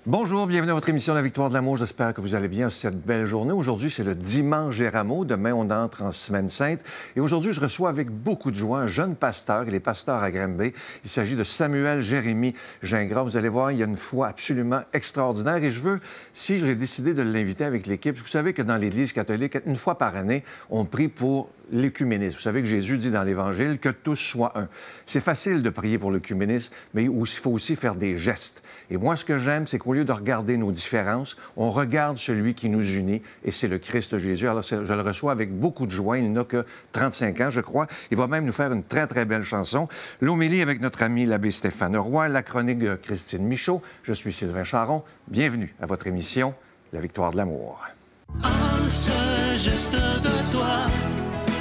Bonjour, bienvenue à votre émission La Victoire de l'amour. J'espère que vous allez bien cette belle journée. Aujourd'hui, c'est le dimanche des Rameaux. Demain, on entre en Semaine Sainte. Et aujourd'hui, je reçois avec beaucoup de joie un jeune pasteur. Il est pasteur à Granby. Il s'agit de Samuel Jérémy Gingras. Vous allez voir, il y a une foi absolument extraordinaire. Et je veux, si j'ai décidé de l'inviter avec l'équipe, vous savez que dans l'Église catholique, une fois par année, on prie pour l'écuménisme. Vous savez que Jésus dit dans l'Évangile que tous soient un. C'est facile de prier pour l'écuménisme, mais il faut aussi faire des gestes. Et moi, ce que j'aime, c'est qu'au lieu de regarder nos différences, on regarde celui qui nous unit, et c'est le Christ Jésus. Alors, je le reçois avec beaucoup de joie. Il n'a que 35 ans, je crois. Il va même nous faire une très, très belle chanson. L'homélie avec notre ami l'abbé Stéphane Roy, la chronique de Christine Michaud. Je suis Sylvain Charon. Bienvenue à votre émission La Victoire de l'amour. Un seul geste de toi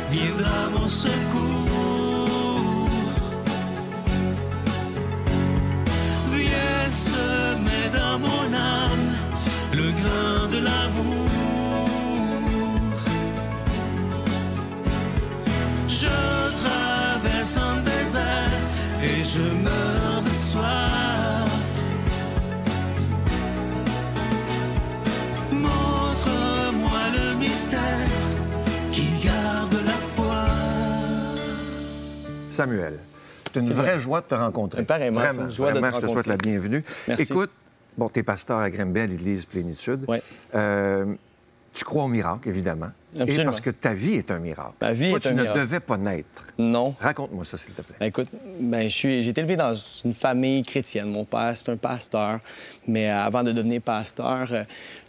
viendra mon secours. Viens semer dans mon âme le grain de l'amour. Je traverse un désert et je meurs de soif. Montre-moi le mystère qui garde la foi. Samuel, c'est une vraie joie de te rencontrer. Pareillement, Vraiment, c'est une joie de te vraiment, je te souhaite rencontrer. la bienvenue. Merci. Écoute, bon, tu es pasteur à Granby, à l'Église Plénitude. Oui. Tu crois au miracle, évidemment. Absolument. Et parce que ta vie est un miracle. Ma vie Toi, est tu un ne miracle. devais pas naître. Non. Raconte-moi ça, s'il te plaît. Ben, écoute, j'ai été élevé dans une famille chrétienne. Mon père, c'est un pasteur. Mais avant de devenir pasteur,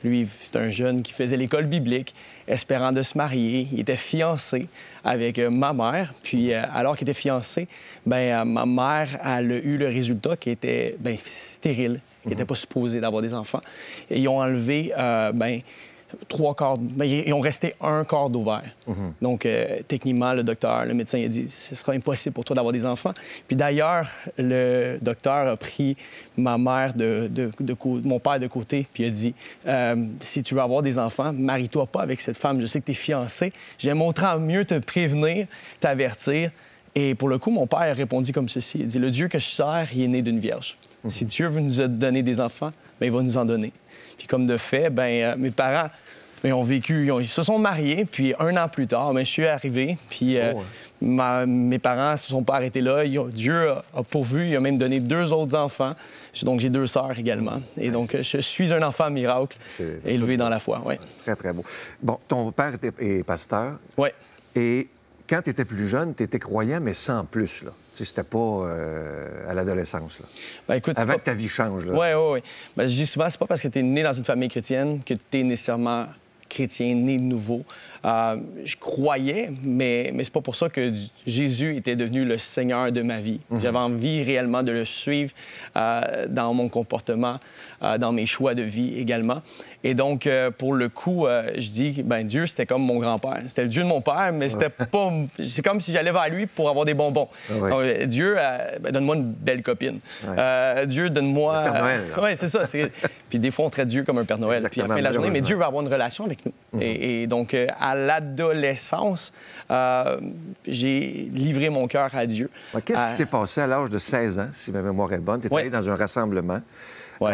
lui, c'est un jeune qui faisait l'école biblique, espérant de se marier. Il était fiancé avec ma mère. Puis, alors qu'il était fiancé, ma mère elle a eu le résultat qui était stérile, qui n'était pas supposé d'avoir des enfants. Et ils ont enlevé, trois quarts, ils ont resté un quart d'ovaire. Donc, techniquement, le docteur, le médecin, il a dit ce sera impossible pour toi d'avoir des enfants. Puis d'ailleurs, le docteur a pris ma mère mon père de côté, puis il a dit si tu veux avoir des enfants, marie-toi pas avec cette femme. Je sais que tu es fiancé. J'aime autant mieux te prévenir, t'avertir. Et pour le coup, mon père a répondu comme ceci. Il dit le Dieu que je sers, il est né d'une vierge. Si Dieu veut nous donner des enfants, il va nous en donner. Puis comme de fait, mes parents ont vécu, ils se sont mariés, puis un an plus tard, je suis arrivé, puis mes parents ne se sont pas arrêtés là. Dieu a pourvu, il a même donné 2 autres enfants. Donc j'ai 2 sœurs également. Et donc je suis un enfant miracle, élevé dans la foi. Ouais. Très, très beau. Bon, ton père est pasteur. Oui. Et quand tu étais plus jeune, tu étais croyant, mais sans plus, là. Tu sais, c'était pas à l'adolescence, là. Écoute, avant que ta vie change, là. Oui. Je dis souvent, c'est pas parce que tu es né dans une famille chrétienne que tu es nécessairement chrétien, né de nouveau. Je croyais, mais c'est pas pour ça que Jésus était devenu le Seigneur de ma vie. J'avais envie réellement de le suivre dans mon comportement, dans mes choix de vie également. Et donc, pour le coup, je dis, Dieu, c'était comme mon grand-père. C'était le Dieu de mon père, mais c'était pas... C'est comme si j'allais vers lui pour avoir des bonbons. Donc, Dieu, donne-moi une belle copine. Dieu, donne-moi... Le Père Noël. Oui, c'est ça. Puis des fois, on traite Dieu comme un Père Noël. Exactement, puis à la fin de la journée, mais Dieu veut avoir une relation avec nous. Et donc, à l'adolescence, j'ai livré mon cœur à Dieu. Qu'est-ce qui s'est passé à l'âge de 16 ans, si ma mémoire est bonne? Tu es allé dans un rassemblement où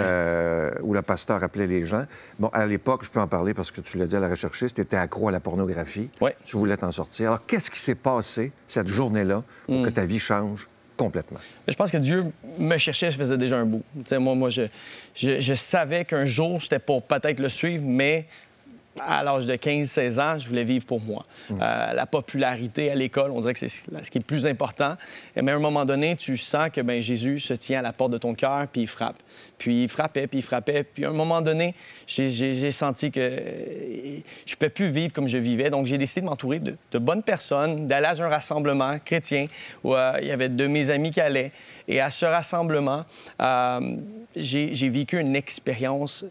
le pasteur appelait les gens. Bon, à l'époque, je peux en parler parce que tu l'as dit à la recherchiste, tu étais accro à la pornographie. Tu voulais t'en sortir. Alors, qu'est-ce qui s'est passé cette journée-là pour que ta vie change complètement? Je pense que Dieu me cherchait, je faisais déjà un bout. Moi, je savais qu'un jour, j'étais pour peut-être le suivre, mais à l'âge de 15-16 ans, je voulais vivre pour moi. La popularité à l'école, on dirait que c'est ce qui est le plus important. Mais à un moment donné, tu sens que Jésus se tient à la porte de ton cœur, puis il frappe. Puis il frappait, puis il frappait. Puis à un moment donné, j'ai senti que je ne pouvais plus vivre comme je vivais. Donc j'ai décidé de m'entourer de bonnes personnes, d'aller à un rassemblement chrétien où il y avait de mes amis qui allaient. Et à ce rassemblement, j'ai vécu une expérience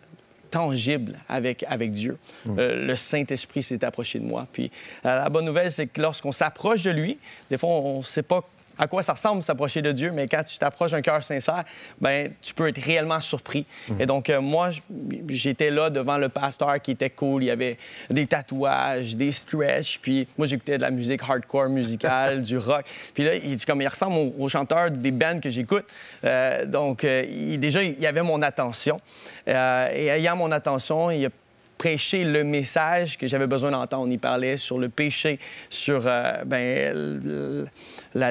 tangible avec Dieu. Le Saint-Esprit s'est approché de moi. Puis la bonne nouvelle, c'est que lorsqu'on s'approche de lui, des fois, on ne sait pas à quoi ça ressemble s'approcher de Dieu, mais quand tu t'approches d'un cœur sincère, ben tu peux être réellement surpris. Et donc, moi, j'étais là devant le pasteur qui était cool. Il y avait des tatouages, des stretches, puis moi, j'écoutais de la musique hardcore musicale, du rock. Puis là, il ressemble au chanteur des bands que j'écoute. Donc, déjà, il avait mon attention. Et ayant mon attention, il a prêché le message que j'avais besoin d'entendre. Il parlait sur le péché, sur la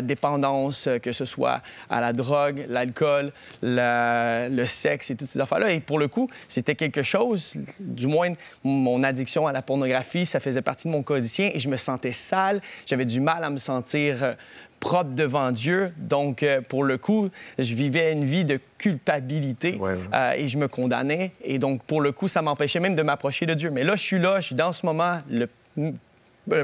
dépendance, que ce soit à la drogue, l'alcool, le sexe et toutes ces affaires-là. Et pour le coup, c'était quelque chose, du moins mon addiction à la pornographie, ça faisait partie de mon quotidien et je me sentais sale. J'avais du mal à me sentir propre devant Dieu. Donc, pour le coup, je vivais une vie de culpabilité et je me condamnais. Et donc, pour le coup, ça m'empêchait même de m'approcher de Dieu. Mais là, je suis dans ce moment, le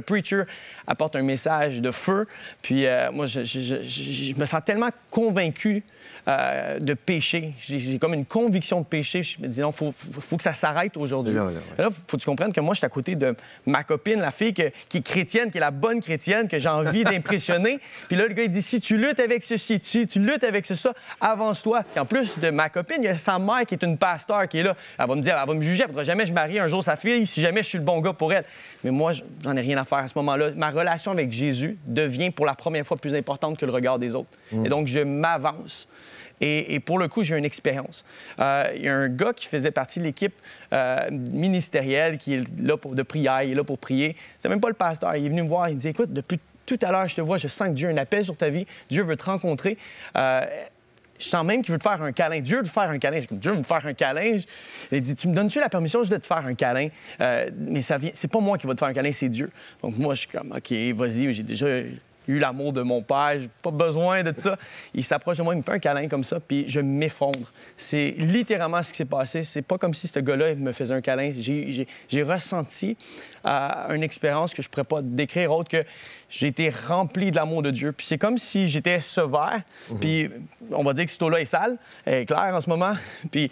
preacher apporte un message de feu. Puis moi, je me sens tellement convaincu de péché. J'ai comme une conviction de péché. Je me dis, non, il faut que ça s'arrête aujourd'hui. Là, il faut que tu comprennes que moi, je suis à côté de ma copine, la fille qui est chrétienne, qui est la bonne chrétienne, que j'ai envie d'impressionner. Puis là, le gars, il dit, si tu luttes avec ceci, si tu luttes avec ça, avance-toi. Puis en plus de ma copine, il y a sa mère qui est une pasteur qui est là. Elle va me dire, elle va me juger, elle ne voudra jamais que je marie un jour sa fille si jamais je suis le bon gars pour elle. Mais moi, j'en ai rien à faire à ce moment-là. Ma relation avec Jésus devient pour la première fois plus importante que le regard des autres. Et donc, je m'avance. Et pour le coup, j'ai une expérience. Il y a un gars qui faisait partie de l'équipe ministérielle qui est là de prière, il est là pour prier. C'est même pas le pasteur. Il est venu me voir, il me dit, écoute, depuis tout à l'heure, je te vois, je sens que Dieu a un appel sur ta vie. Dieu veut te rencontrer. Je sens même qu'il veut te faire un câlin. Dieu veut te faire un câlin. Dieu veut me faire un câlin. Il dit, tu me donnes-tu la permission de te faire un câlin? Mais c'est pas moi qui va te faire un câlin, c'est Dieu. Donc moi, je suis comme, OK, vas-y, j'ai déjà eu l'amour de mon père, j'ai pas besoin de ça. Il s'approche de moi, il me fait un câlin comme ça, puis je m'effondre. C'est littéralement ce qui s'est passé. C'est pas comme si ce gars-là me faisait un câlin. J'ai ressenti une expérience que je pourrais pas décrire autre que j'ai été rempli de l'amour de Dieu. Puis c'est comme si j'étais ce verre, puis on va dire que cette eau-là est sale, elle est claire en ce moment, puis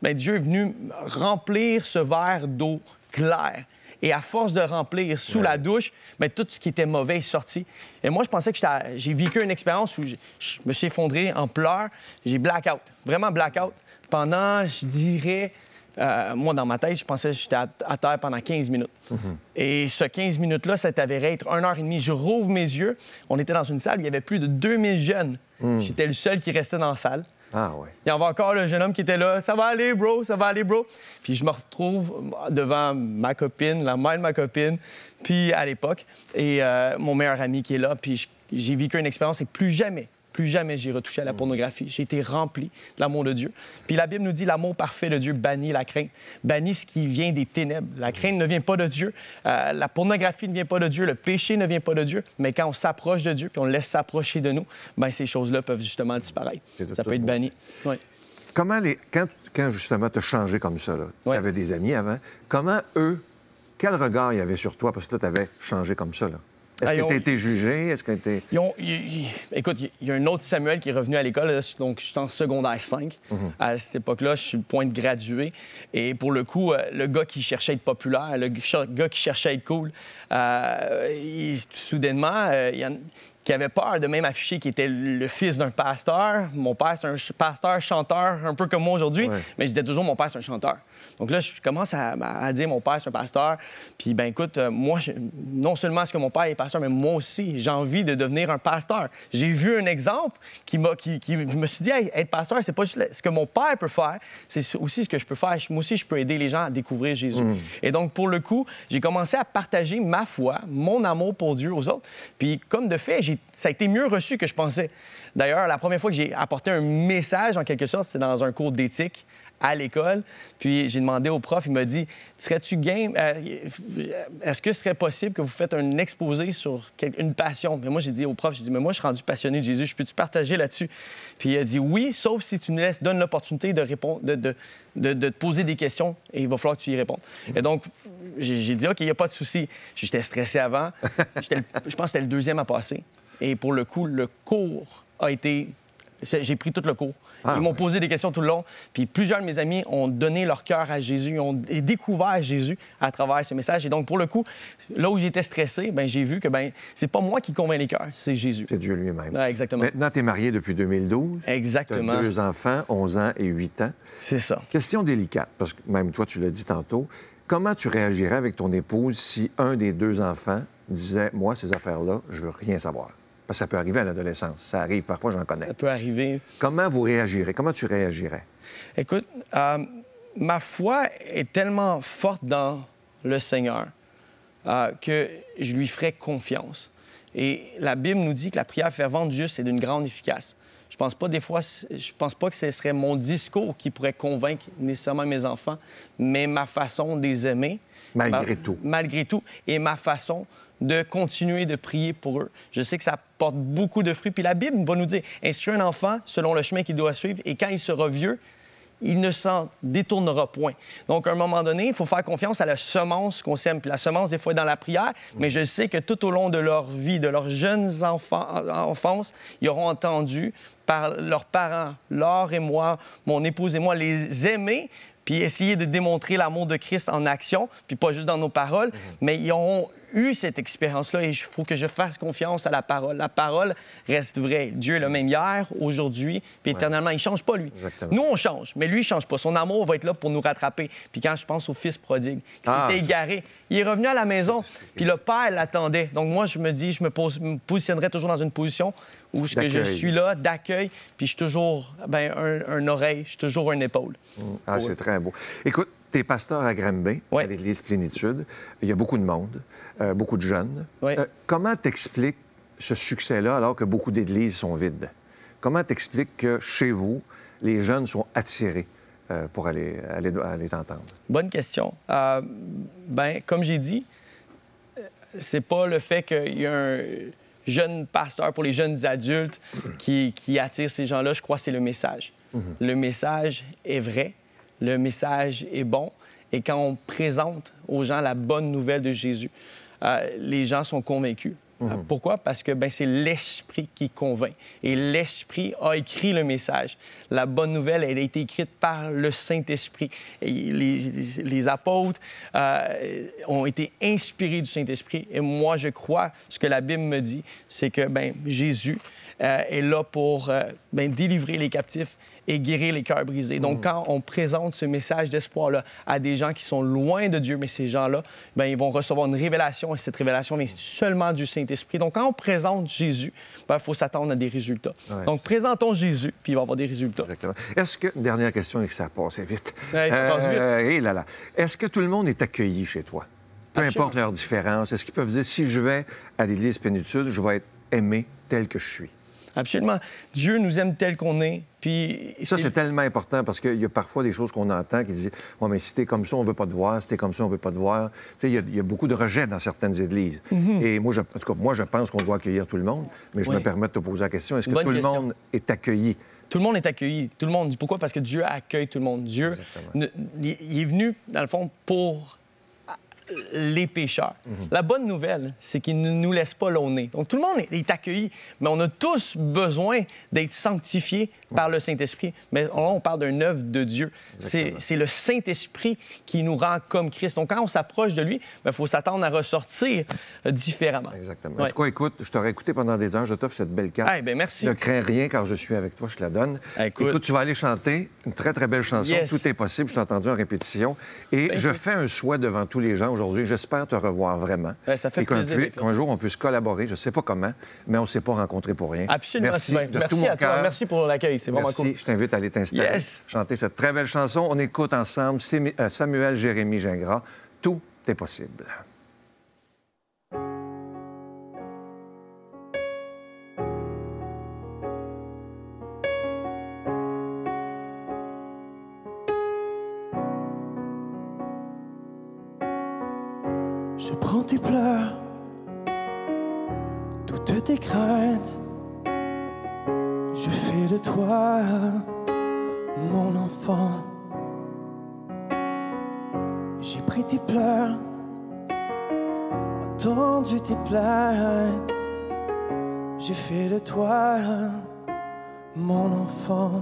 Dieu est venu remplir ce verre d'eau claire. Et à force de remplir sous la douche, tout ce qui était mauvais est sorti. Et moi, je pensais que j'ai vécu une expérience où je me suis effondré en pleurs. J'ai blackout, vraiment blackout. Pendant, je dirais, moi, dans ma tête, je pensais que j'étais à terre pendant 15 minutes. Et ce 15 minutes-là, ça t'avérait être 1h30. Je rouvre mes yeux. On était dans une salle où il y avait plus de 2000 jeunes. J'étais le seul qui restait dans la salle. Ah ouais. Il y avait encore le jeune homme qui était là. « Ça va aller, bro, ça va aller, bro. » Puis je me retrouve devant ma copine, la mère de ma copine, puis à l'époque, et mon meilleur ami qui est là. Puis j'ai vécu une expérience et plus jamais j'ai retouché à la pornographie. J'ai été rempli de l'amour de Dieu. Puis la Bible nous dit l'amour parfait de Dieu bannit la crainte. Bannit ce qui vient des ténèbres. La crainte ne vient pas de Dieu. La pornographie ne vient pas de Dieu. Le péché ne vient pas de Dieu. Mais quand on s'approche de Dieu puis on le laisse s'approcher de nous, ces choses-là peuvent justement disparaître. Ça peut être banni. Oui. Comment quand justement tu as changé comme ça, tu avais des amis avant, comment eux, quel regard il y avait sur toi parce que là, tu avais changé comme ça, là? Est-ce que tu as été jugé? Est-ce que t'es... Écoute, il y a un autre Samuel qui est revenu à l'école, là, donc je suis en secondaire 5. À cette époque-là, je suis le point de graduer. Et pour le coup, le gars qui cherchait à être populaire, le gars qui cherchait à être cool, soudainement, qui avait peur de même afficher qu'il était le fils d'un pasteur. Mon père, c'est un pasteur, chanteur, un peu comme moi aujourd'hui, mais je disais toujours, mon père, c'est un chanteur. Donc là, je commence à dire, mon père, c'est un pasteur. Puis, écoute, moi, non seulement est-ce que mon père est pasteur, mais moi aussi, j'ai envie de devenir un pasteur. J'ai vu un exemple qui me suis dit, hey, être pasteur, c'est pas juste ce que mon père peut faire, c'est aussi ce que je peux faire. Moi aussi, je peux aider les gens à découvrir Jésus. Et donc, pour le coup, j'ai commencé à partager ma foi, mon amour pour Dieu aux autres. Puis, comme de fait, ça a été mieux reçu que je pensais. D'ailleurs, la première fois que j'ai apporté un message, en quelque sorte, c'est dans un cours d'éthique à l'école. Puis j'ai demandé au prof, il m'a dit, serais-tu game? Est-ce que ce serait possible que vous faites un exposé sur une passion? Mais moi, j'ai dit au prof, mais moi, je suis rendu passionné de Jésus, je peux-tu partager là-dessus? Puis il a dit oui, sauf si tu nous donnes l'opportunité de répondre, de te poser des questions et il va falloir que tu y répondes. Et donc, j'ai dit, OK, il n'y a pas de souci. J'étais stressé avant. Je pense que c'était le deuxième à passer. Et pour le coup, le cours a été J'ai pris tout le cours. Ah, Ils m'ont ouais. posé des questions tout le long. Puis plusieurs de mes amis ont donné leur cœur à Jésus, ont découvert Jésus à travers ce message. Et donc, pour le coup, là où j'étais stressé, ben, j'ai vu que c'est pas moi qui convainc les cœurs, c'est Jésus. C'est Dieu lui-même. Ouais, exactement. Maintenant, tu es marié depuis 2012. Exactement. Tu as 2 enfants, 11 ans et 8 ans. C'est ça. Question délicate, parce que même toi, tu l'as dit tantôt. Comment tu réagirais avec ton épouse si un des 2 enfants disait « Moi, ces affaires-là, je veux rien savoir ». Parce que ça peut arriver à l'adolescence. Ça arrive, parfois, j'en connais. Ça peut arriver. Comment vous réagirez? Comment tu réagirais? Écoute, ma foi est tellement forte dans le Seigneur que je lui ferai confiance. Et la Bible nous dit que la prière fervente juste est d'une grande efficace. Je pense pas que ce serait mon discours qui pourrait convaincre nécessairement mes enfants, mais ma façon de les aimer. Malgré tout. Malgré tout. Et ma façon de continuer de prier pour eux. Je sais que ça porte beaucoup de fruits. Puis la Bible va nous dire, instruis un enfant selon le chemin qu'il doit suivre, et quand il sera vieux, il ne s'en détournera point. Donc, à un moment donné, il faut faire confiance à la semence qu'on sème. Puis la semence, des fois, est dans la prière, mais je sais que tout au long de leur vie, de leurs jeunes enfance, ils auront entendu par leurs parents, Laure et moi, mon épouse et moi, les aimer, puis essayer de démontrer l'amour de Christ en action, puis pas juste dans nos paroles, mais ils auront eu cette expérience-là et il faut que je fasse confiance à la parole. La parole reste vraie. Dieu est le même hier, aujourd'hui, puis éternellement. Il ne change pas, lui. Exactement. Nous, on change, mais lui, il ne change pas. Son amour va être là pour nous rattraper. Puis quand je pense au fils prodigue, qui s'était égaré, il est revenu à la maison, puis le père l'attendait. Donc moi, je me dis, je me positionnerai toujours dans une position où que je suis là, d'accueil, puis je suis toujours un oreille, je suis toujours une épaule. Ah, c'est très beau. Écoute, tu es pasteur à Granby, Ouais. à l'Église Plénitude. Il y a beaucoup de monde, beaucoup de jeunes. Ouais. Comment t'expliques ce succès-là alors que beaucoup d'églises sont vides? Comment t'expliques que chez vous, les jeunes sont attirés pour aller t'entendre? Bonne question. Comme j'ai dit, c'est pas le fait qu'il y a un jeune pasteur pour les jeunes adultes qui attire ces gens-là. Je crois que c'est le message. Le message est vrai, le message est bon. Et quand on présente aux gens la bonne nouvelle de Jésus, les gens sont convaincus. Pourquoi? Parce que c'est l'Esprit qui convainc. Et l'Esprit a écrit le message. La bonne nouvelle, elle a été écrite par le Saint-Esprit. Et les apôtres ont été inspirés du Saint-Esprit. Et moi, je crois, ce que la Bible me dit, c'est que Jésus est là pour délivrer les captifs et guérir les cœurs brisés. Donc, quand on présente ce message d'espoir-là à des gens qui sont loin de Dieu, mais ces gens-là, ils vont recevoir une révélation, et cette révélation vient seulement du Saint-Esprit. Donc, quand on présente Jésus, il faut s'attendre à des résultats. Ouais. Donc, présentons Jésus, puis il va y avoir des résultats. Exactement. Est-ce que, dernière question, et que ça passe vite. Ouais, ça passe vite. Est-ce que tout le monde est accueilli chez toi? Peu importe leurs différences. Est-ce qu'ils peuvent dire, si je vais à l'Église Plénitude, je vais être aimé tel que je suis? Absolument. Dieu nous aime tel qu'on est. Puis ça, c'est tellement important parce qu'il y a parfois des choses qu'on entend qui disent « Ouais, mais si t'es comme ça, on veut pas te voir. Si t'es comme ça, on veut pas te voir. » Tu sais, il y a beaucoup de rejet dans certaines églises. Et moi, en tout cas, je pense qu'on doit accueillir tout le monde, mais je me permets de te poser la question. Est-ce que tout le monde est accueilli? Tout le monde est accueilli. Tout le monde. Pourquoi? Parce que Dieu accueille tout le monde. Dieu, il est venu, dans le fond, pour les pécheurs. La bonne nouvelle, c'est qu'il ne nous laisse pas là où on est. Donc, tout le monde est accueilli, mais on a tous besoin d'être sanctifiés par le Saint-Esprit. Mais là, on parle d'un œuvre de Dieu. C'est le Saint-Esprit qui nous rend comme Christ. Donc, quand on s'approche de lui, il faut s'attendre à ressortir différemment. Exactement. En tout cas, écoute, je t'aurais écouté pendant des heures. Je t'offre cette belle carte. Merci. Ne crains rien, car je suis avec toi. Je te la donne. Écoute, tu vas aller chanter une très, très belle chanson. Yes. Tout est possible. Je t'ai entendu en répétition. Et je fais un souhait devant tous les gens aujourd'hui. J'espère te revoir vraiment. Ça fait plaisir. Qu'un jour, on puisse collaborer. Je ne sais pas comment, mais on ne s'est pas rencontrés pour rien. Absolument. Merci de merci tout mon à toi. cœur. Merci pour l'accueil. C'est vraiment cool. Je t'invite à aller t'installer, chanter cette très belle chanson. On écoute ensemble Samuel Jérémy Gingras. Tout est possible. Je prends tes pleurs, toutes tes craintes. Je fais de toi mon enfant. J'ai pris tes pleurs, entendu tes plaintes. J'ai fait de toi mon enfant.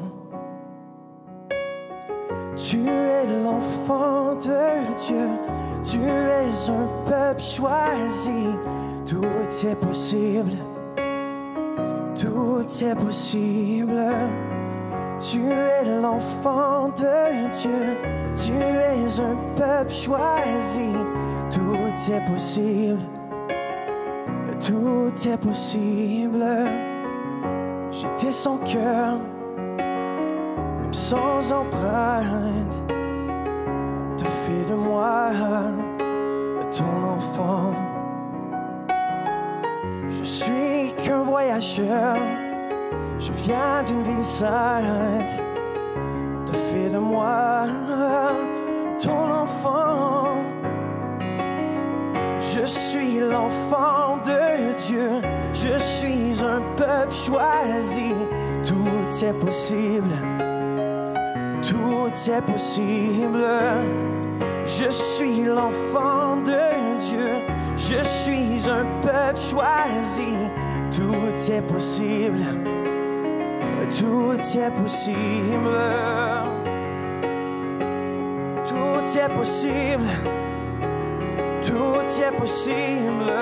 Tu es l'enfant de Dieu, tu es un peuple choisi. Tout est possible, tout est possible. Tu es l'enfant de Dieu, tu es un peuple choisi. Tout est possible, tout est possible. J'étais sans cœur, même sans empreinte. Tu fais de moi ton enfant. Je suis qu'un voyageur, je viens d'une ville sainte. Tu fais de moi ton enfant. Je suis l'enfant de Dieu, je suis un peuple choisi. Tout est possible, tout est possible. Je suis l'enfant de Dieu, je suis un peuple choisi. Tout est possible, tout est possible. Tout est possible, tout est possible.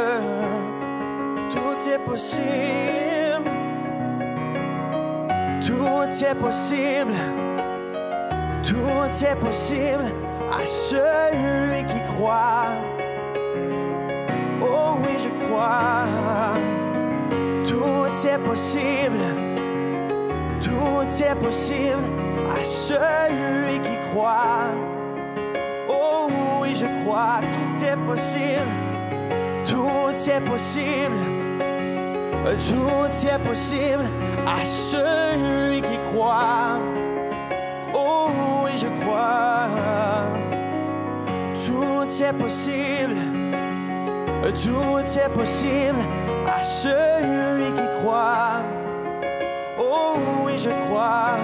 Tout est possible, tout est possible. Tout est possible à celui qui croit. Oh oui, je crois. Tout est possible, tout est possible à celui qui croit. Oh oui, je crois, tout est possible, tout est possible. Tout est possible à celui qui croit. Oh oui, je crois. Tout est possible, tout est possible à celui qui croit. Oh oui, je crois.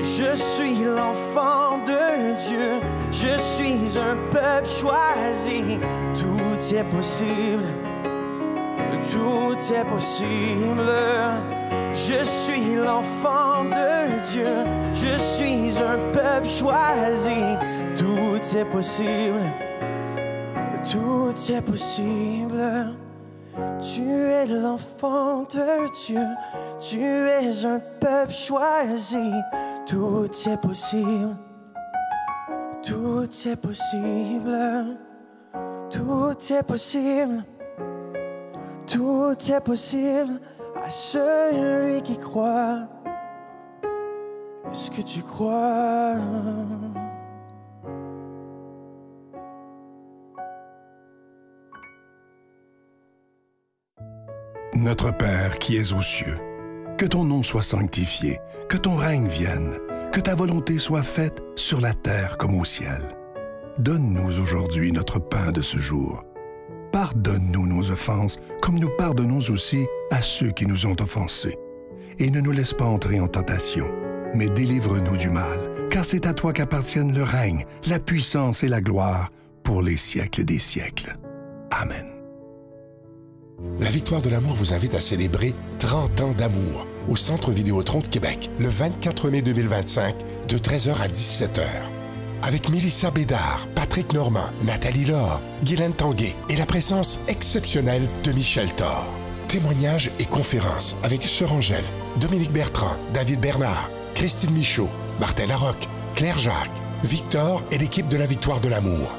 Je suis l'enfant de Dieu, je suis un peuple choisi. Tout est possible, tout est possible. Je suis l'enfant de Dieu, je suis un peuple choisi. Tout est possible, tout est possible. Tu es l'enfant de Dieu, tu es un peuple choisi. Tout est possible, tout est possible. Tout est possible, tout est possible à celui qui croit. Est-ce que tu crois? Notre Père qui es aux cieux, que ton nom soit sanctifié, que ton règne vienne, que ta volonté soit faite sur la terre comme au ciel. Donne-nous aujourd'hui notre pain de ce jour. Pardonne-nous nos offenses, comme nous pardonnons aussi à ceux qui nous ont offensés. Et ne nous laisse pas entrer en tentation, mais délivre-nous du mal, car c'est à toi qu'appartiennent le règne, la puissance et la gloire pour les siècles des siècles. Amen. La Victoire de l'amour vous invite à célébrer 30 ans d'amour au Centre Vidéotron de Québec le 24 mai 2025 de 13h à 17h. Avec Mélissa Bédard, Patrick Normand, Nathalie Laure, Guylaine Tanguay et la présence exceptionnelle de Michel Thor. Témoignages et conférences avec Sœur Angèle, Dominique Bertrand, David Bernard, Christine Michaud, Martin Larocque, Claire Jacques, Victor et l'équipe de la Victoire de l'amour.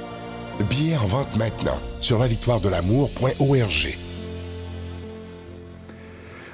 Billets en vente maintenant sur lavictoiredelamour.org.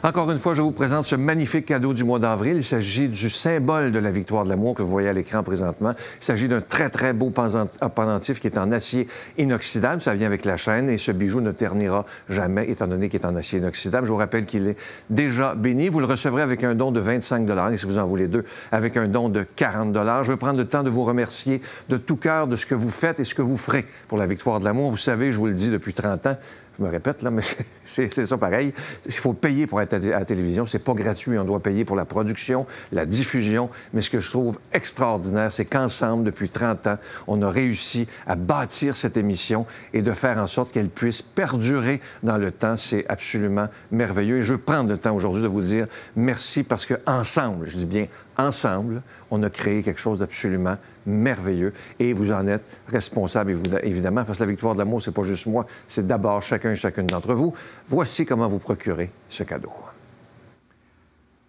Encore une fois, je vous présente ce magnifique cadeau du mois d'avril. Il s'agit du symbole de la victoire de l'amour que vous voyez à l'écran présentement. Il s'agit d'un très, très beau pendentif qui est en acier inoxydable. Ça vient avec la chaîne et ce bijou ne ternira jamais étant donné qu'il est en acier inoxydable. Je vous rappelle qu'il est déjà béni. Vous le recevrez avec un don de 25 $ et si vous en voulez deux, avec un don de 40 $. Je veux prendre le temps de vous remercier de tout cœur de ce que vous faites et ce que vous ferez pour la victoire de l'amour. Vous savez, je vous le dis depuis 30 ans, Je me répète, là, mais c'est ça pareil. Il faut payer pour être à la télévision. C'est pas gratuit. On doit payer pour la production, la diffusion. Mais ce que je trouve extraordinaire, c'est qu'ensemble, depuis 30 ans, on a réussi à bâtir cette émission et de faire en sorte qu'elle puisse perdurer dans le temps. C'est absolument merveilleux. Et je veux prendre le temps aujourd'hui de vous dire merci parce qu'ensemble, je dis bien ensemble, on a créé quelque chose d'absolument merveilleux et vous en êtes responsable, évidemment, parce que la victoire de l'amour, c'est pas juste moi, c'est d'abord chacun et chacune d'entre vous. Voici comment vous procurer ce cadeau.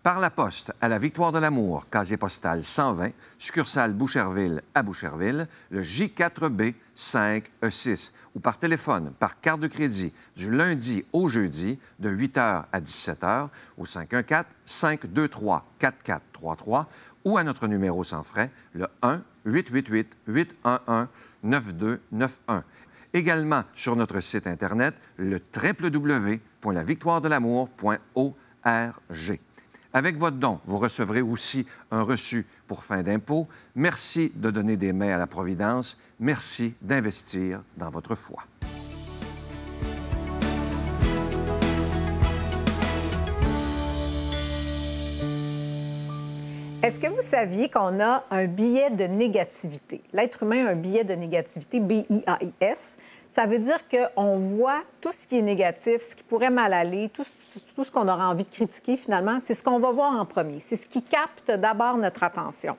Par la poste, à la Victoire de l'amour, casier postal 120, succursale Boucherville à Boucherville, le J4B 5E6, ou par téléphone, par carte de crédit, du lundi au jeudi, de 8h à 17h, au 514-523-4433, ou à notre numéro sans frais, le 1-888-811-9291. Également sur notre site Internet, le www.lavictoiredelamour.org. Avec votre don, vous recevrez aussi un reçu pour fin d'impôt. Merci de donner des mains à la Providence. Merci d'investir dans votre foi. Est-ce que vous saviez qu'on a un billet de négativité? L'être humain a un billet de négativité, B-I-A-I-S. Ça veut dire qu'on voit tout ce qui est négatif, ce qui pourrait mal aller, tout ce qu'on aura envie de critiquer, finalement, c'est ce qu'on va voir en premier. C'est ce qui capte d'abord notre attention.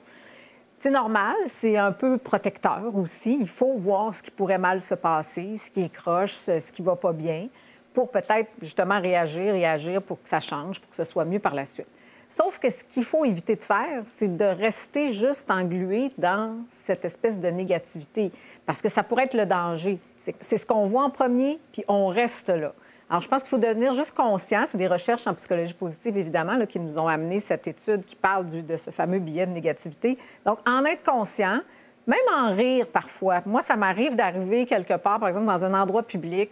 C'est normal, c'est un peu protecteur aussi. Il faut voir ce qui pourrait mal se passer, ce qui est croche, ce qui va pas bien, pour peut-être, justement, réagir pour que ça change, pour que ce soit mieux par la suite. Sauf que ce qu'il faut éviter de faire, c'est de rester juste englué dans cette espèce de négativité, parce que ça pourrait être le danger. C'est ce qu'on voit en premier, puis on reste là. Alors, je pense qu'il faut devenir juste conscient. C'est des recherches en psychologie positive, évidemment, là, qui nous ont amené cette étude qui parle de ce fameux billet de négativité. Donc, en être conscient, même en rire parfois. Moi, ça m'arrive d'arriver quelque part, par exemple, dans un endroit public.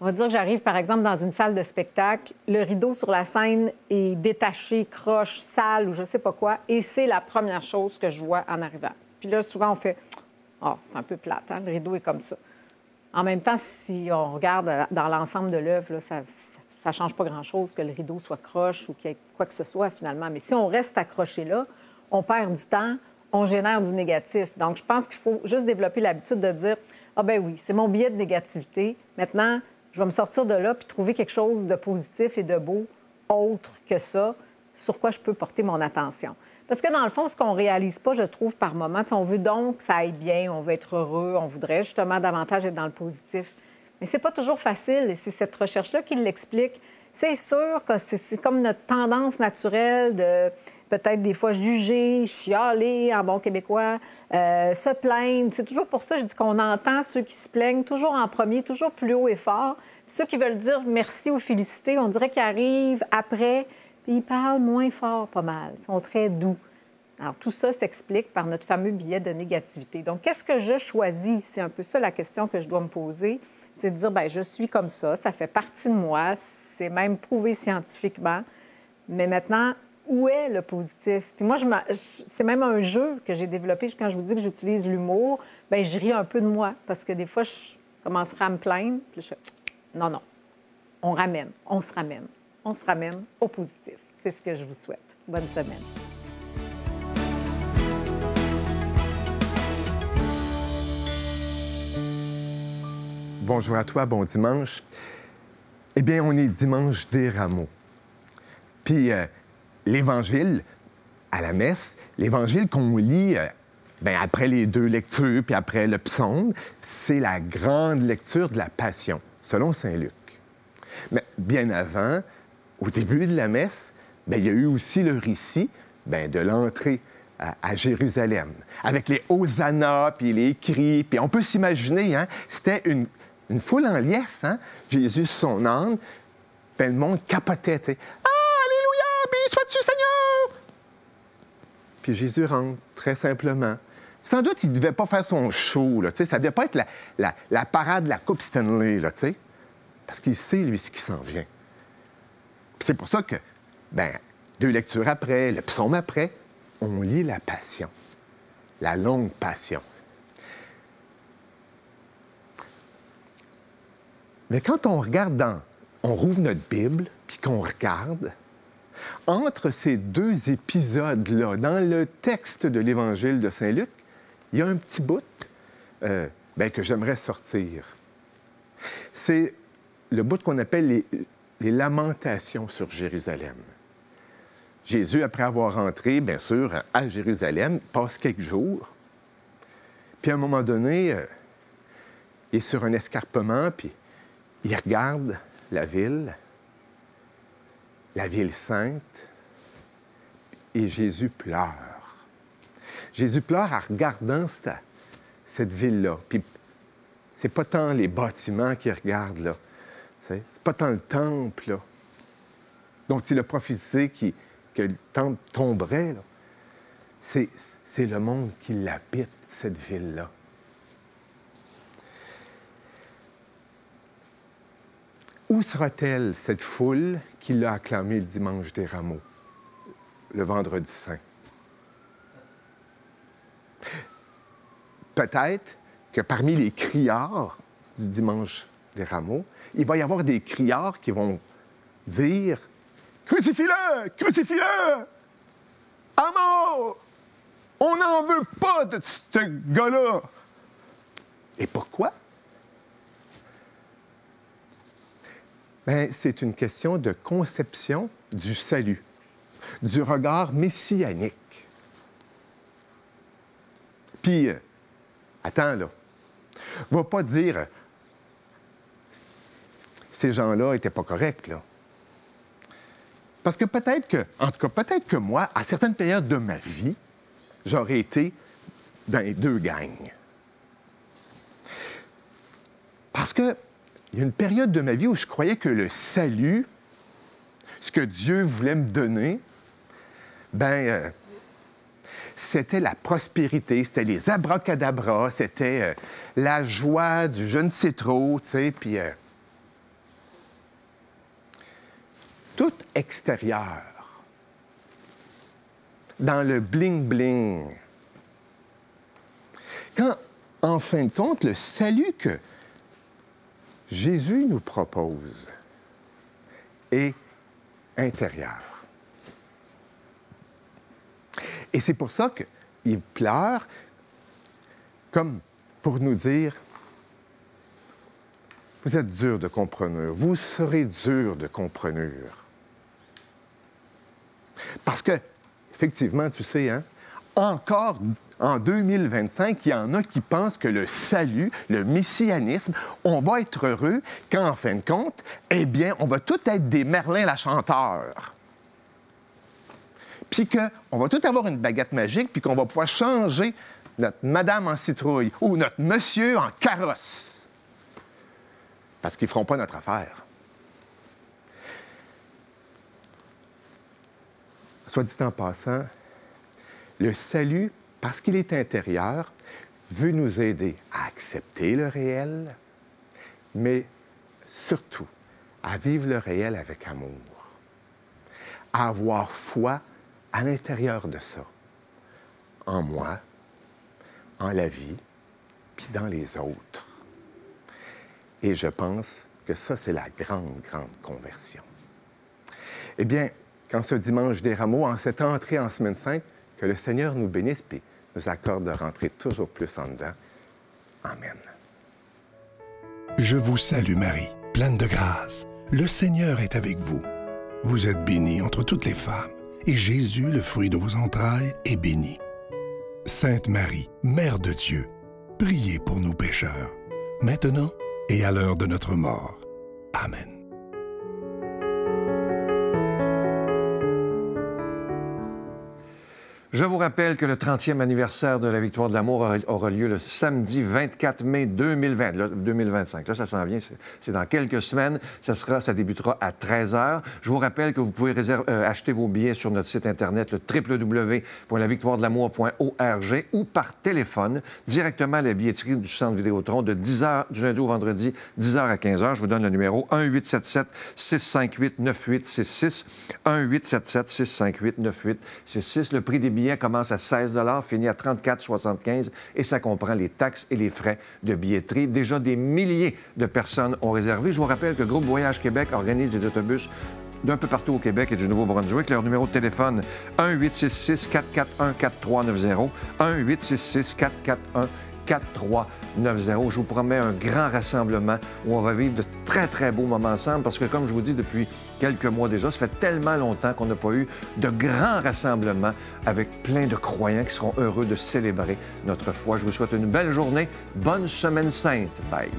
On va dire que j'arrive, par exemple, dans une salle de spectacle, le rideau sur la scène est détaché, croche, sale ou je sais pas quoi, et c'est la première chose que je vois en arrivant. Puis là, souvent, on fait « Ah, c'est un peu plate, hein? Le rideau est comme ça. » En même temps, si on regarde dans l'ensemble de l'œuvre, là, ça ne change pas grand-chose que le rideau soit croche ou qu'il y ait quoi que ce soit, finalement. Mais si on reste accroché là, on perd du temps, on génère du négatif. Donc, je pense qu'il faut juste développer l'habitude de dire « Ah ben oui, c'est mon billet de négativité. Maintenant, je vais me sortir de là puis trouver quelque chose de positif et de beau, autre que ça, sur quoi je peux porter mon attention. » Parce que dans le fond, ce qu'on ne réalise pas, je trouve, par moment, on veut donc que ça aille bien, on veut être heureux, on voudrait justement davantage être dans le positif. Mais c'est pas toujours facile et c'est cette recherche-là qui l'explique. C'est sûr que c'est comme notre tendance naturelle de peut-être des fois juger, chialer en bon québécois, se plaindre. C'est toujours pour ça, je dis qu'on entend ceux qui se plaignent toujours en premier, toujours plus haut et fort. Puis ceux qui veulent dire merci ou féliciter, on dirait qu'ils arrivent après, puis ils parlent moins fort pas mal. Ils sont très doux. Alors, tout ça s'explique par notre fameux billet de négativité. Donc, qu'est-ce que je choisis? C'est un peu ça la question que je dois me poser. C'est de dire, bien, je suis comme ça fait partie de moi, c'est même prouvé scientifiquement. Mais maintenant, où est le positif? Puis moi, c'est même un jeu que j'ai développé. Quand je vous dis que j'utilise l'humour, bien, je ris un peu de moi parce que des fois, je commencerai à me plaindre. Puis je fais, non, on se ramène au positif. C'est ce que je vous souhaite. Bonne semaine. Bonjour à toi, bon dimanche. Eh bien, on est dimanche des Rameaux. Puis, l'Évangile, à la messe, l'Évangile qu'on lit après les 2 lectures, puis après le psaume, c'est la grande lecture de la Passion, selon Saint Luc. Mais bien avant, au début de la messe, il y a eu aussi le récit de l'entrée à Jérusalem, avec les hosannas, puis les cris, puis on peut s'imaginer, c'était une foule en liesse, Jésus, son âne, le monde capotait, tu sais. « Ah, alléluia, béni sois-tu, Seigneur! » Puis Jésus rentre, très simplement. Sans doute, il ne devait pas faire son show, là, tu sais. Ça ne devait pas être la parade de la Coupe Stanley, là, tu sais. Parce qu'il sait, lui, ce qui s'en vient. Puis c'est pour ça que, 2 lectures après, le psaume après, on lit la Passion, la longue Passion. Mais quand on regarde on rouvre notre Bible, puis qu'on regarde, entre ces deux épisodes-là, dans le texte de l'Évangile de Saint-Luc, il y a un petit bout que j'aimerais sortir. C'est le bout qu'on appelle les lamentations sur Jérusalem. Jésus, après avoir entré, bien sûr, à Jérusalem, passe quelques jours. Puis à un moment donné, il est sur un escarpement, puis il regarde la ville sainte, et Jésus pleure. Jésus pleure en regardant cette ville-là. Puis c'est pas tant les bâtiments qu'il regarde, là. C'est pas tant le temple, là, dont il a prophétisé que le temple tomberait, là. C'est le monde qui l'habite, cette ville-là. Où sera-t-elle, cette foule qui l'a acclamé le dimanche des Rameaux, le vendredi saint? Peut-être que parmi les criards du dimanche des Rameaux, il va y avoir des criards qui vont dire « Crucifie-le! Crucifie-le! À mort! On n'en veut pas de ce gars-là! » Et pourquoi? Bien, c'est une question de conception du salut, du regard messianique. Puis, attends, là, va pas dire ces gens-là n'étaient pas corrects, là. Parce que peut-être que moi, à certaines périodes de ma vie, j'aurais été dans les deux gangs. Parce que il y a une période de ma vie où je croyais que le salut, ce que Dieu voulait me donner, c'était la prospérité, c'était les abracadabras, c'était la joie du je ne sais trop, tu sais, puis tout extérieur, dans le bling-bling. Quand, en fin de compte, le salut que Jésus nous propose est intérieur. Et c'est pour ça qu'il pleure comme pour nous dire « Vous êtes dur de comprendre, vous serez dur de comprendre. » Parce que, effectivement, tu sais, hein, encore en 2025, il y en a qui pensent que le salut, le messianisme, on va être heureux quand, en fin de compte, eh bien, on va tous être des Merlin la chanteur. Puis qu'on va tous avoir une baguette magique, puis qu'on va pouvoir changer notre madame en citrouille ou notre monsieur en carrosse. Parce qu'ils ne feront pas notre affaire. Soit dit en passant, le salut, parce qu'il est intérieur, veut nous aider à accepter le réel, mais surtout à vivre le réel avec amour, à avoir foi à l'intérieur de ça, en moi, en la vie, puis dans les autres. Et je pense que ça, c'est la grande, grande conversion. Eh bien, quand ce dimanche des Rameaux, en cette entrée en Semaine Sainte, que le Seigneur nous bénisse et nous accorde de rentrer toujours plus en dedans. Amen. Je vous salue Marie, pleine de grâce. Le Seigneur est avec vous. Vous êtes bénie entre toutes les femmes, et Jésus, le fruit de vos entrailles, est béni. Sainte Marie, Mère de Dieu, priez pour nous pécheurs, maintenant et à l'heure de notre mort. Amen. Je vous rappelle que le 30e anniversaire de la Victoire de l'amour aura lieu le samedi 24 mai 2025. Là, ça s'en vient, c'est dans quelques semaines. Ça débutera à 13h. Je vous rappelle que vous pouvez acheter vos billets sur notre site Internet, le www.lavictoiredelamour.org ou par téléphone, directement à la billetterie du Centre Vidéotron de 10h du lundi au vendredi, 10h à 15h. Je vous donne le numéro 1-877-658-9866, 1-877-658-9866. Le prix des billets billet commence à 16 finit à 34,75 et ça comprend les taxes et les frais de billetterie. Déjà, des milliers de personnes ont réservé. Je vous rappelle que Groupe Voyage Québec organise des autobus d'un peu partout au Québec et du Nouveau-Brunswick. Leur numéro de téléphone, 1-866-441-4390, 1-866-441-4390. Je vous promets un grand rassemblement où on va vivre de très, très beaux moments ensemble parce que, comme je vous dis depuis quelques mois déjà, ça fait tellement longtemps qu'on n'a pas eu de grands rassemblements avec plein de croyants qui seront heureux de célébrer notre foi. Je vous souhaite une belle journée. Bonne Semaine sainte. Bye.